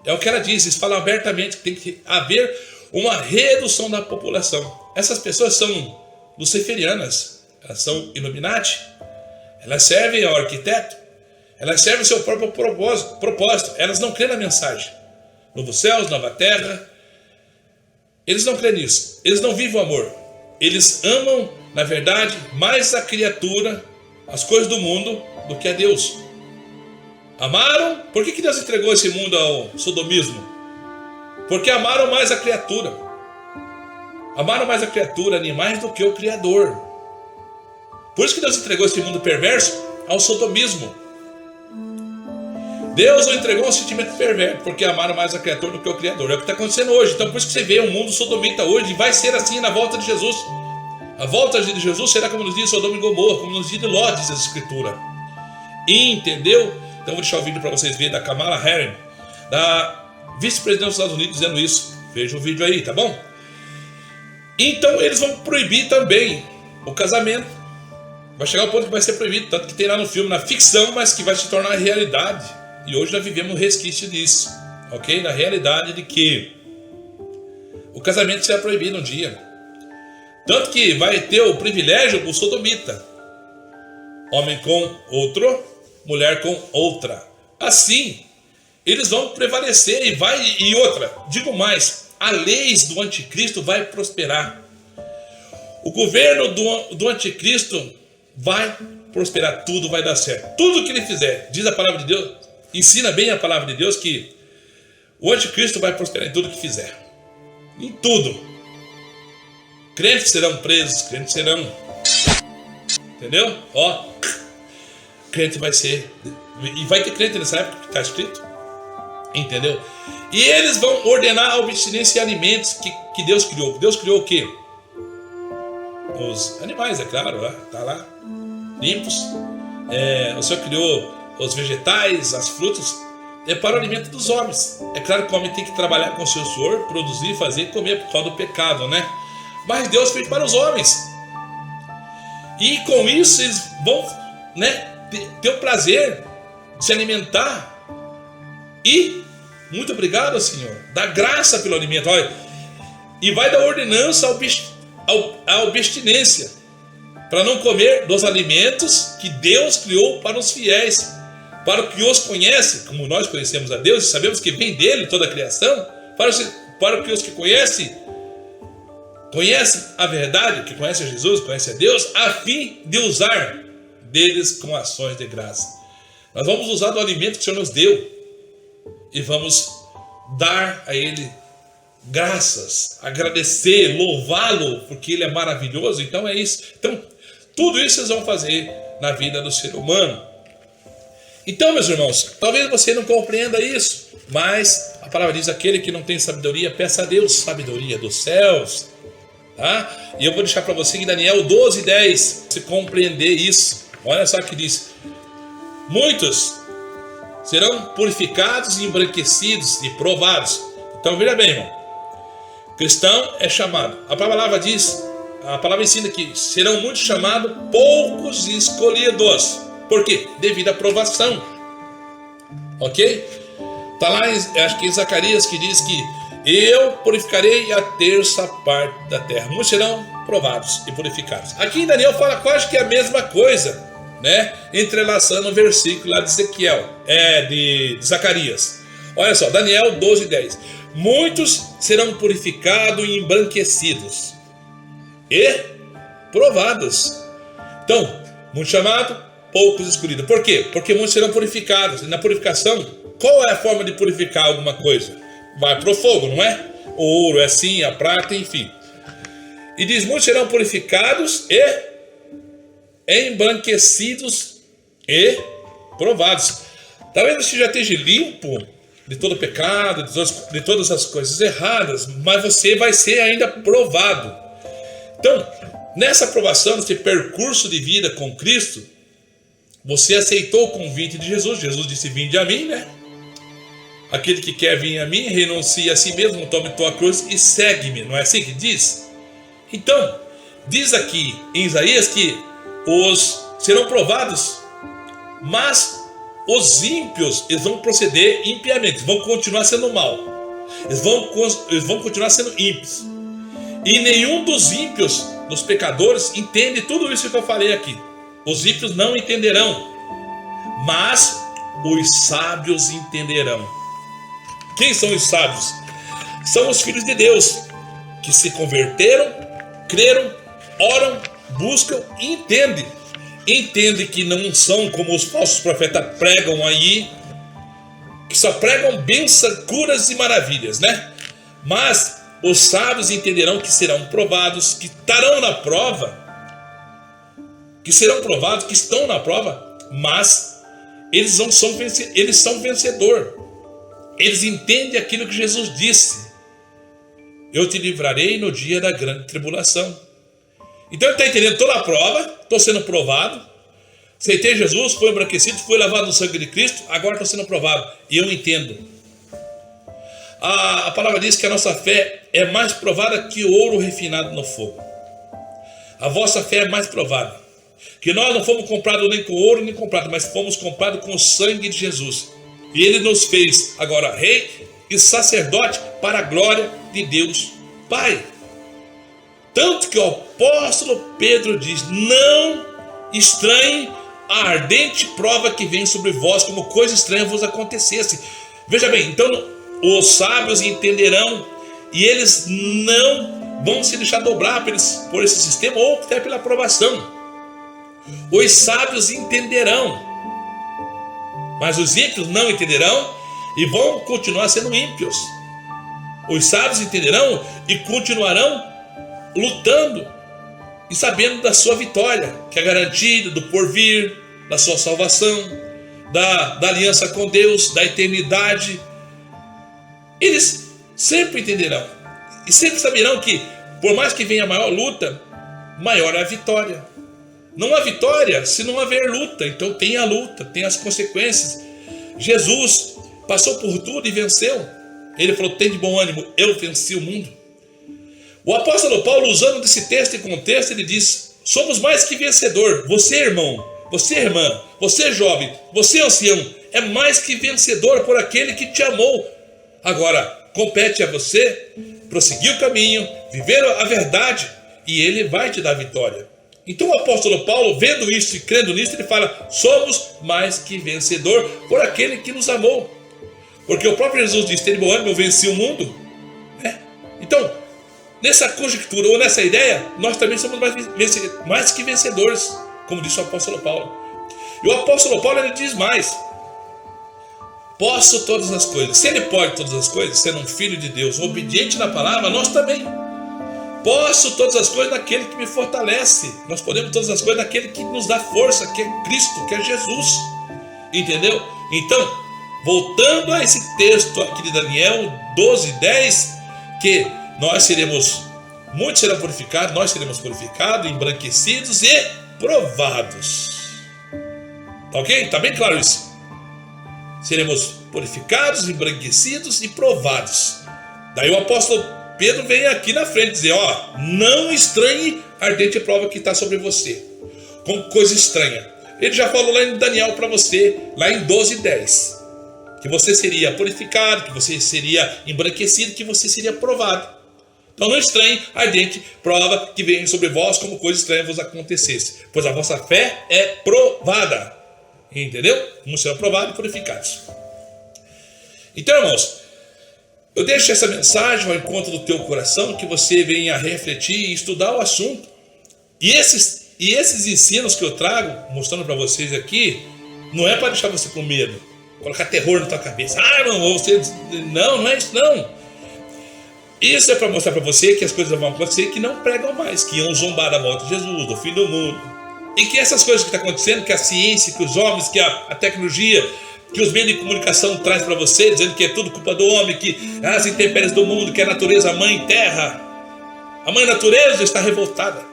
É o que ela diz, eles falam abertamente que tem que haver uma redução da população. Essas pessoas são luciferianas, elas são Illuminati, elas servem ao arquiteto, elas servem ao seu próprio propósito, elas não creem na mensagem. Novos céus, nova terra, eles não creem nisso, eles não vivem o amor. Eles amam, na verdade, mais a criatura, as coisas do mundo, do que a Deus. Amaram, por que Deus entregou esse mundo ao sodomismo? Porque amaram mais a criatura. Amaram mais a criatura, animais, do que o Criador. Por isso que Deus entregou esse mundo perverso ao sodomismo. Deus não entregou um sentimento perverso, porque amaram mais a criatura do que o Criador. É o que está acontecendo hoje. Então por isso que você vê um mundo sodomita hoje, e vai ser assim na volta de Jesus. A volta de Jesus será como nos dias de Sodoma e Gomorra, como nos dias de Ló, diz a Escritura. Entendeu? Então vou deixar o vídeo para vocês verem da Kamala Harris, da vice-presidente dos Estados Unidos, dizendo isso. Veja o vídeo aí, tá bom? Então eles vão proibir também o casamento. Vai chegar ao ponto que vai ser proibido, tanto que tem lá no filme, na ficção, mas que vai se tornar realidade. E hoje nós vivemos um resquício disso, ok? Na realidade de que o casamento será proibido um dia. Tanto que vai ter o privilégio do sodomita. Homem com outro, mulher com outra. Assim, eles vão prevalecer e outra, digo mais, a lei do anticristo vai prosperar. O governo do anticristo vai prosperar, tudo vai dar certo. Tudo que ele fizer, diz a palavra de Deus, ensina bem a palavra de Deus que o anticristo vai prosperar em tudo que fizer. Em tudo. Crentes serão presos, crentes serão... Entendeu? Ó, crente vai ser... E vai ter crente nessa época que está escrito. Entendeu? E eles vão ordenar a abstinência de alimentos que Deus criou. Deus criou o quê? Os animais, é claro, tá lá, limpos. O Senhor criou os vegetais, as frutas, é para o alimento dos homens. É claro que o homem tem que trabalhar com o seu suor, produzir, fazer e comer por causa do pecado, né? Mas Deus fez para os homens. E com isso eles vão, né, ter o prazer de se alimentar. E, muito obrigado, Senhor, dá graça pelo alimento. Olha, e vai dar ordenança à abstinência, para não comer dos alimentos que Deus criou para os fiéis, para que os conhece, como nós conhecemos a Deus e sabemos que vem dele toda a criação, para que os que conhecem a verdade, que conhecem a Jesus, conhecem a Deus, a fim de usar deles com ações de graça. Nós vamos usar do alimento que o Senhor nos deu e vamos dar a Ele graças, agradecer, louvá-lo, porque Ele é maravilhoso. Então é isso. Então, tudo isso vocês vão fazer na vida do ser humano. Então, meus irmãos, talvez você não compreenda isso, mas a palavra diz: aquele que não tem sabedoria, peça a Deus sabedoria dos céus. Tá? E eu vou deixar para você em Daniel 12:10, você compreender isso. Olha só que diz: muitos serão purificados, embranquecidos e provados. Então veja bem, irmão. Cristão é chamado. A palavra diz, a palavra ensina que serão muitos chamados, poucos escolhidos. Por quê? Devido à provação. Ok? Está lá, acho que em Zacarias, que diz que eu purificarei a terça parte da terra. Muitos serão provados e purificados. Aqui em Daniel fala quase que a mesma coisa, né? Entrelaçando o versículo lá de Ezequiel, de Zacarias. Olha só, Daniel 12:10. Muitos serão purificados e embranquecidos e provados. Então, muito chamado, poucos escolhidos. Por quê? Porque muitos serão purificados. E na purificação, qual é a forma de purificar alguma coisa? Vai para o fogo, não é? O ouro é assim, a prata, enfim. E diz, muitos serão purificados e embranquecidos e provados. Talvez você já esteja limpo de todo pecado, de todas as coisas erradas, mas você vai ser ainda provado. Então, nessa aprovação, nesse percurso de vida com Cristo, você aceitou o convite de Jesus. Jesus disse, vinde a mim, né? Aquele que quer vir a mim, renuncie a si mesmo, tome tua cruz e segue-me. Não é assim que diz? Então, diz aqui em Isaías que os serão provados, mas os ímpios, eles vão proceder impiamente, vão continuar sendo mal. Eles vão continuar sendo ímpios. E nenhum dos ímpios, dos pecadores, entende tudo isso que eu falei aqui. Os ímpios não entenderão, mas os sábios entenderão. Quem são os sábios? São os filhos de Deus, que se converteram, creram, oram, buscam e entendem. Entendem que não são como os falsos profetas pregam aí, que só pregam bênçãos, curas e maravilhas, né? Mas os sábios entenderão que serão provados, que estarão na prova, que serão provados, que estão na prova, mas eles são vencedores. Eles entendem aquilo que Jesus disse. Eu te livrarei no dia da grande tribulação. Então ele está entendendo toda a prova, estou sendo provado. Aceitei Jesus, fui embranquecido, fui lavado no sangue de Cristo, agora estou sendo provado. E eu entendo. A palavra diz que a nossa fé é mais provada que o ouro refinado no fogo. A vossa fé é mais provada. Que nós não fomos comprados nem com ouro nem com prata, mas fomos comprados com o sangue de Jesus. E ele nos fez agora rei e sacerdote para a glória de Deus Pai. Tanto que o apóstolo Pedro diz, não estranhe a ardente prova que vem sobre vós, como coisa estranha vos acontecesse. Veja bem, então os sábios entenderão e eles não vão se deixar dobrar por esse sistema ou até pela aprovação. Os sábios entenderão, mas os ímpios não entenderão e vão continuar sendo ímpios. Os sábios entenderão e continuarão lutando e sabendo da sua vitória, que é garantida, do porvir, da sua salvação, da aliança com Deus, da eternidade. Eles sempre entenderão e sempre saberão que, por mais que venha a maior luta, maior é a vitória. Não há vitória se não haver luta, então tem a luta, tem as consequências. Jesus passou por tudo e venceu. Ele falou, tem de bom ânimo, eu venci o mundo. O apóstolo Paulo, usando desse texto e contexto, ele diz, somos mais que vencedor. Você, irmão, você, irmã, você, jovem, você, ancião, é mais que vencedor por aquele que te amou. Agora, compete a você prosseguir o caminho, viver a verdade, e ele vai te dar vitória. Então o apóstolo Paulo, vendo isso e crendo nisso, ele fala, somos mais que vencedor por aquele que nos amou. Porque o próprio Jesus disse, tem de bom ânimo, eu venci o mundo. Então, nessa conjectura ou nessa ideia, nós também somos mais que vencedores, como disse o apóstolo Paulo. E o apóstolo Paulo, ele diz mais, posso todas as coisas. Se ele pode todas as coisas, sendo um filho de Deus, obediente na palavra, nós também. Posso todas as coisas naquele que me fortalece. Nós podemos todas as coisas naquele que nos dá força, que é Cristo, que é Jesus. Entendeu? Então, voltando a esse texto aqui de Daniel 12:10, que muitos serão purificados, nós seremos purificados, embranquecidos e provados. Tá ok? Tá bem claro isso. seremos purificados, embranquecidos e provados. Daí o apóstolo Pedro vem aqui na frente dizer, ó, não estranhe a ardente prova que está sobre você, com coisa estranha. Ele já falou lá em Daniel para você, lá em 12:10, que você seria purificado, que você seria embranquecido, que você seria provado. Então não estranhe a ardente prova que vem sobre vós como coisa estranha vos acontecesse, pois a vossa fé é provada. Entendeu? Vamos ser aprovados e purificados. Então, irmãos, eu deixo essa mensagem ao encontro do teu coração, que você venha refletir e estudar o assunto. E esses ensinos que eu trago, mostrando para vocês aqui, não é para deixar você com medo, colocar terror na tua cabeça. Ah, irmão, você... Não é isso não. Isso é para mostrar para você que as coisas vão acontecer que não pregam mais, que iam zombar da volta de Jesus, do fim do mundo. E que essas coisas que estão acontecendo, que a ciência, que os homens, que a tecnologia, que os meios de comunicação traz para você, dizendo que é tudo culpa do homem, que as intempéries do mundo, que a natureza, a mãe terra, a mãe natureza está revoltada.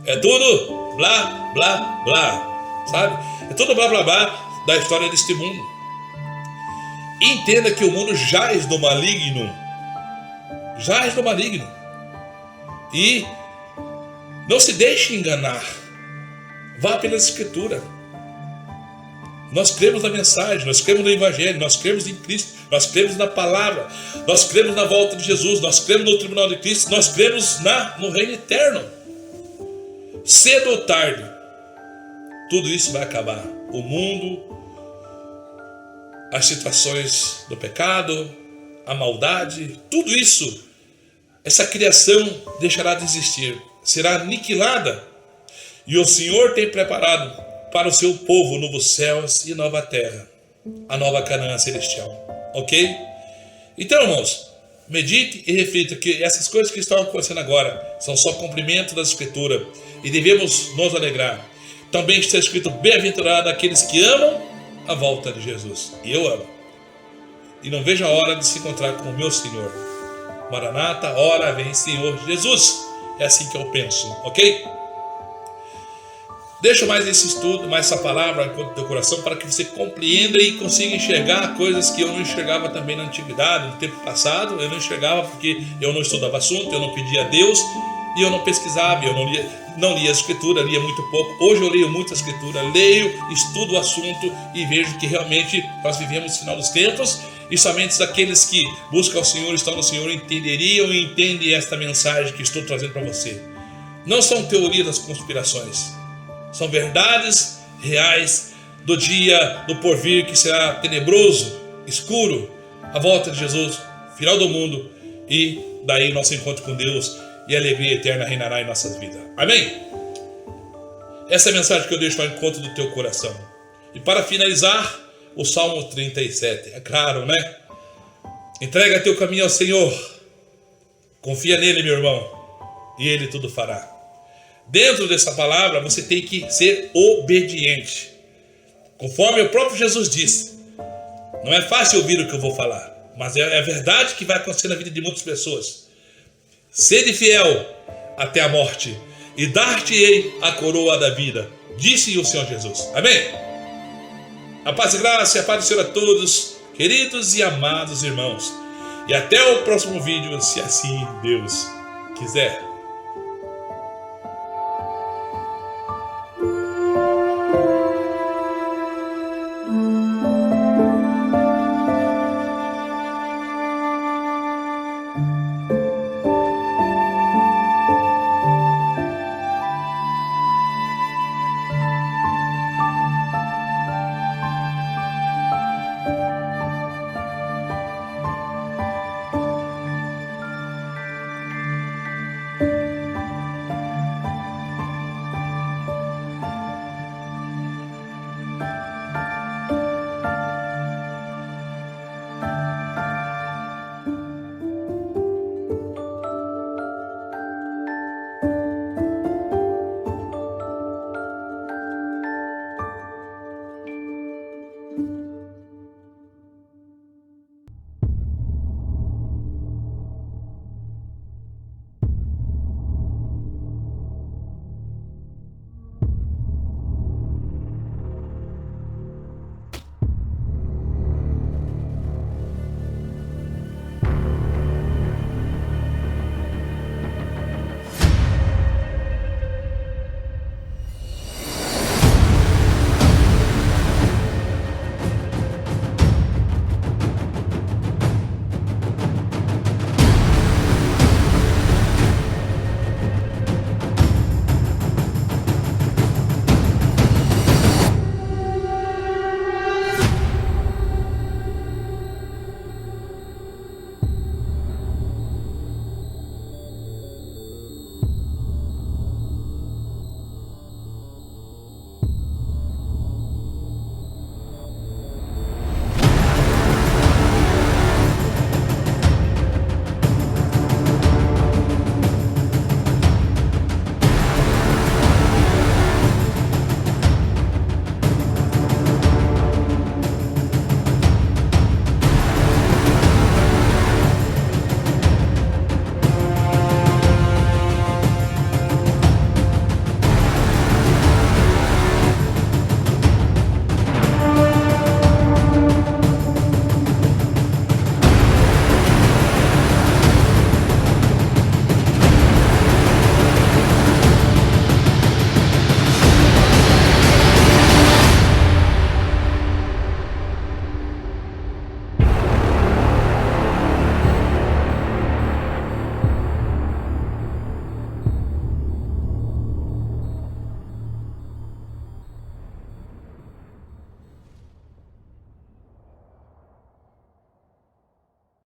É tudo blá, blá, blá, sabe? É tudo blá, blá, blá da história deste mundo. Entenda que o mundo jaz do maligno. Jaz do maligno. E não se deixe enganar. Vá pela Escritura. Nós cremos na mensagem, nós cremos no Evangelho, nós cremos em Cristo, nós cremos na palavra, nós cremos na volta de Jesus, nós cremos no tribunal de Cristo, nós cremos no reino eterno. Cedo ou tarde, tudo isso vai acabar. O mundo, as situações do pecado, a maldade, tudo isso, essa criação deixará de existir, será aniquilada. E o Senhor tem preparado para o seu povo novos céus e nova terra, a nova Canaã celestial, ok? Então, irmãos, medite e reflita que essas coisas que estão acontecendo agora são só cumprimento da Escritura e devemos nos alegrar. Também está escrito, bem-aventurado aqueles que amam a volta de Jesus. E eu amo. E não vejo a hora de se encontrar com o meu Senhor. Maranata, ora vem Senhor Jesus. É assim que eu penso, ok? Deixa mais esse estudo, mais essa palavra no teu coração, para que você compreenda e consiga enxergar coisas que eu não enxergava também na antiguidade, no tempo passado. Eu não enxergava porque eu não estudava assunto, eu não pedia a Deus e eu não pesquisava, eu não lia a Escritura, lia muito pouco. Hoje eu leio muita Escritura, leio, estudo o assunto e vejo que realmente nós vivemos no final dos tempos e somente aqueles que buscam o Senhor, estão no Senhor, entenderiam e entendem esta mensagem que estou trazendo para você. Não são teorias das conspirações. São verdades reais do dia do porvir que será tenebroso, escuro, a volta de Jesus, final do mundo e daí nosso encontro com Deus e a alegria eterna reinará em nossas vidas. Amém? Essa é a mensagem que eu deixo ao encontro do teu coração. E para finalizar, o Salmo 37. É claro, né? Entrega teu caminho ao Senhor. Confia nele, meu irmão, e ele tudo fará. Dentro dessa palavra, você tem que ser obediente. Conforme o próprio Jesus disse. Não é fácil ouvir o que eu vou falar, mas é a verdade que vai acontecer na vida de muitas pessoas. Sede fiel até a morte, e dar-te-ei a coroa da vida, disse o Senhor Jesus. Amém? A paz e graça e a paz do Senhor a todos, queridos e amados irmãos. E até o próximo vídeo, se assim Deus quiser.